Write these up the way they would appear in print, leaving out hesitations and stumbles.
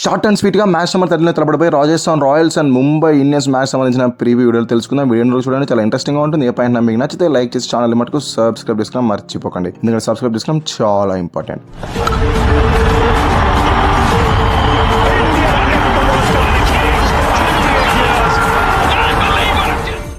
Short and sweet గా match number 13 తలపడిపోయి Rajasthan Royals and Mumbai Indians match సంబంధించిన ప్రీవ్యూ వీడియోలు తెలుసుకుందాం. వీడియో చూడండి, చాలా ఇంట్రెస్టింగ్ గా ఉంటుంది. ఏ పాయింట్ మీకు నచ్చితే లైక్ చేసి ఛానల్ మటుకు సబ్స్క్రైబ్ చేసుకోవడం మర్చిపోకండి, ఎందుకంటే సబ్స్క్రైబ్ చేసుకోవడం చాలా important.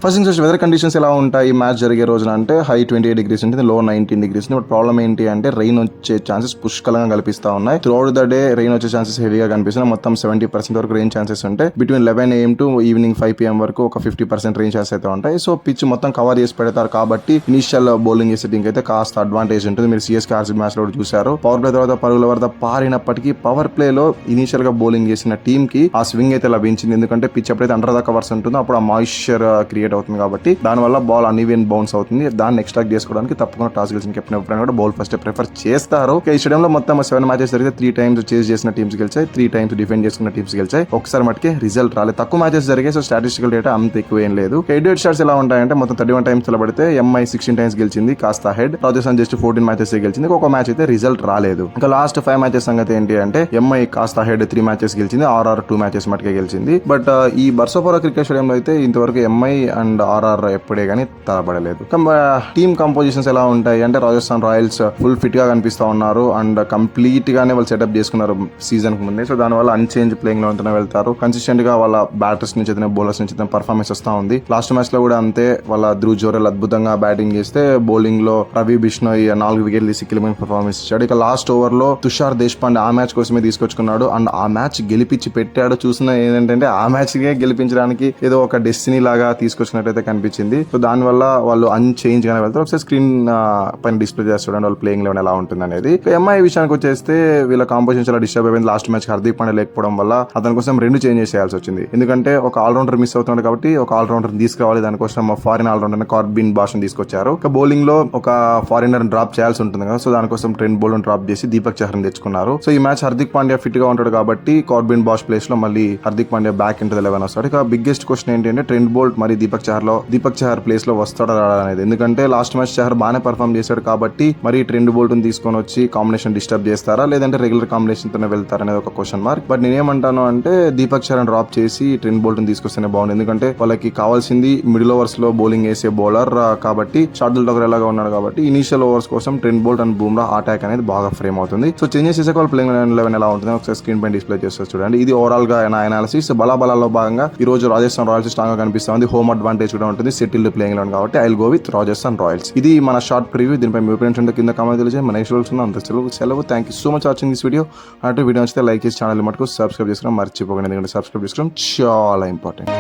First things weather conditions ఎలా ఉంటాయి మ్యాచ్ జరిగే రోజున అంటే హై 28 degrees ఉంటుంది, లో 19 degrees. బట్ ప్రాబ్లం ఏంటి అంటే రెయిన్ వచ్చే ఛాన్సెస్ పుష్కలంగా కల్పిస్తా ఉన్నాయి. Through out the day rain వచ్చే ఛాన్సెస్ హెవీగా కనిపిస్తున్నాయి. మొత్తం 70% వరకు రెయిన్ ఛాన్సెస్ ఉంటాయి. Between 11 AM to evening 5 PM వరకు ఒక 50% రెయిన్ ఛాన్సెస్ అయితే ఉంటాయి. సో పిచ్ మొత్తం కవర్ చేసి పెడతారు కాబట్టి ఇనిషియల్ బౌలింగ్ చేసే టీంకి అయితే కాస్త అడ్వాంటేజ్ ఉంటుంది. మీరు సిఎస్కే ఆర్సీబీ మ్యాచ్ లో కూడా చూసారు. పవర్ ప్లే తర్వాత పరుగుల వరద పారినప్పటికీ పవర్ ప్లే లో ఇనిషియల్ గా బౌలింగ్ చేసిన టీమ్ కి ఆ స్వింగ్ అయితే లభించింది. ఎందుకంటే పిచ్ ఎప్పుడైతే అండర్ ద కవర్స్ ఉంటుందో అప్పుడు ఆ మాయిశ్చర్ క్రియేట్ అవుతుంది కాబట్టి దానివల్ల బాల్ అన్ఈవెన్ బౌన్స్ అవుతుంది. దాన్ని ఎక్స్ట్రాక్ట్ చేసుకోవడానికి తప్పకుండా టాస్ గెలిచిన కెప్టెన్ ఎప్పుడైనా కూడా బౌల్ ఫస్ట్ ప్రిఫర్ చేస్తారు. ఈ స్టేడియంలో మొత్తం 7 మ్యాచెస్ జరిగితే 3 times చేజ్ చేసిన టీమ్స్ గెలిచాయి, 3 times డిఫెండ్ చేసుకున్న టీమ్స్ గెలిచాయి. ఒకసారి మటుకే రిజల్ట్ రాలేదు. తక్కువ మ్యాచెస్ జరిగాయి, సో స్టాటిస్టికల్ డేటా అంత ఎక్కువ ఏం లేదు. హెడ్ షాట్స్ ఎలా ఉంటాయంటే మొత్తం 31 times నిలబడితే ఎంఐ 16 times గెలిచింది, కాస్త హెడ్. రాజస్థాన్ జస్ట్ 14 మ్యాచెస్ గెలిచింది, ఒక మ్యాచ్ అయితే రిజల్ట్ రాలేదు. ఇంకా లాస్ట్ 5 మ్యాచెస్ సంగతి ఏంటి అంటే ఎంఐ కాస్త హెడ్ 3 మ్యాచెస్ గెలిచింది, ఆర్ఆర్ 2 మ్యాచెస్ మటుకే గెలిచింది. బట్ ఈ బర్సోపోరా క్రికెట్ స్టేడియంలో అయితే ఇంతవరకు ఎంఐ అండ్ ఆర్ఆర్ ఎప్పుడే కానీ తలబడలేదు. టీమ్ కంపోజిషన్స్ ఎలా ఉంటాయి అంటే రాజస్థాన్ రాయల్స్ ఫుల్ ఫిట్ గా కనిపిస్తా ఉన్నారు అండ్ కంప్లీట్ గానే వాళ్ళు సెటప్ చేసుకున్నారు సీజన్ కు ముందే. సో దానివల్ల అన్చేంజ్ ప్లేయింగ్ లో ఉంటూనే వెళ్తారు. కన్సిస్టెంట్ గా వాళ్ళ బ్యాటర్స్ నుంచి అయితే బౌలర్స్ నుంచి పర్ఫార్మెన్స్ వస్తా ఉంది. లాస్ట్ మ్యాచ్ లో కూడా అంతే. వాళ్ళ ధ్రువ్ జోరెల్ అద్భుతంగా బ్యాటింగ్ చేస్తే బౌలింగ్ లో రవి బిష్ణోయ్ 4 వికెట్లు తీసి కిలిమైన పర్ఫార్మెన్స్ ఇచ్చాడు. ఇక లాస్ట్ ఓవర్ లో తుషార్ దేశపాండే ఆ మ్యాచ్ కోసమే తీసుకొచ్చుకున్నాడు అండ్ ఆ మ్యాచ్ గెలిపించి పెట్టాడు. చూసిన ఏంటంటే ఆ మ్యాచ్ గే గెలిపించడానికి ఏదో ఒక డెస్టినీ లాగా తీసుకొచ్చినట్టయితే కనిపించింది. సో దానివల్ల వాళ్ళు అన్చేంజ్ గానే వెళ్తారు. ఒకసారి స్క్రీన్ పైన డిస్ప్లే చేస్తాడు వాళ్ళు ప్లేయింగ్ లెవెన్ ఎలా ఉంటుంది అనేది. ఎంఐ విషయానికి వచ్చేస్తే వీళ్ళ కాంపోజిషన్ చాలా డిస్టర్బ్ అయిపోయింది. లాస్ట్ మ్యాచ్ హార్దిక్ పాండే లేకపోవడం వల్ల అతని కోసం 2 చేంజెస్ చేయాల్సి వచ్చింది. ఎందుకంటే ఒక ఆల్రౌండర్ మిస్ అవుతున్నాడు కాబట్టి ఒక ఆల్రౌండర్ తీసుకురావాలి. దానికోసం ఫారిన్ ఆల్రౌండర్ కార్బిన్ బాష్ తీసుకొచ్చారు. ఇక బౌలింగ్ లో ఒక ఫారినర్ డ్రాప్ చేయాల్సి ఉంటుంది కదా, సో దానికోసం ట్రెంట్ బౌల్ట్ డ్రాప్ చేసి దీపక్ చహర్ తెచ్చుకున్నారు. సో ఈ మ్యాచ్ హార్దిక్ పాండ్యా ఫిట్ గా ఉంటాడు కాబట్టి కార్బిన్ బాష్ ప్లేస్ లో మళ్ళీ హార్దిక్ పాండ్యా బ్యాక్ ఇంటూ 11 వస్తాడు. ఇక బిగ్గెస్ట్ క్వశ్చన్ ఏంటంటే ట్రెంట్ బౌల్ట్ మరి దీపక్ చహర్ ప్లేస్ లో వస్తాడా అనేది. ఎందుకంటే లాస్ట్ మ్యాచ్ చహర్ బాగానే పర్ఫార్మ్ చేశాడు కాబట్టి మరి ట్రెంట్ బౌల్ట్ తీసుకొని వచ్చి కాంబినేషన్ డిస్టర్బ్ చేస్తారా లేదంటే రెగ్యులర్ కాంబినేషన్ తోనే వెళ్తారా అనేది ఒక క్వశ్చన్ మార్క్. బట్ నేనేమంటాను అంటే దీపక్ చహర్ డ్రాప్ చేసి ట్రెంట్ బౌల్ట్ తీసుకొస్తేనే బాగుంది. ఎందుకంటే వాళ్ళకి కావాల్సింది మిడిల్ ఓవర్స్ లో బౌలింగ్ వేసే బౌలర్ కాబట్టి షార్దుల్ ఠాకూర్ ఎలాగా ఉన్నాడు కాబట్టి ఇనిషియల్ ఓవర్స్ కోసం Trent Boult and Bumrah attack అనేది బాగా ఫ్రేమ్ అవుతుంది. సో చేంజెస్ చేసే వాళ్ళు ప్లేయింగ్ 11 ఎలా ఉంటుంది ఒకసారి స్క్రీన్ పైన డిస్ప్లే చేస్తారు చూడండి. ఇది ఓవరాల్ గా నా అనాలిసిస్. బలాబలాల్లో భాగంగా ఈ రోజు రాజస్థాన్ రాయల్స్ స్ట్రాంగ్ గా కనిపిస్తుంది. హోమ్ అడ్వాంటేజ్ కూడా ఉంటుంది సెటిల్డ్ ప్లేయింగ్ 11 కాబట్టి I will go with Rajasthan Royals. ఇది మన షార్ట్ ప్రివ్యూ. దీనిపై మీ ఒపీనియన్స్ ఉంటే కింద కామెంట్ తెలియజేయండి. మన నెక్స్ట్ అంత సెలవు. Thank you so much watching this video. అంటే వీడియో నచ్చితే లైక్ చేసి ఛానల్ మటుకు సబ్స్క్రైబ్ చేసుకోవడం మర్చిపోకండి, ఎందుకంటే సబ్స్క్రైబ్ చేసుకోవడం చాలా ఇంపార్టెంట్.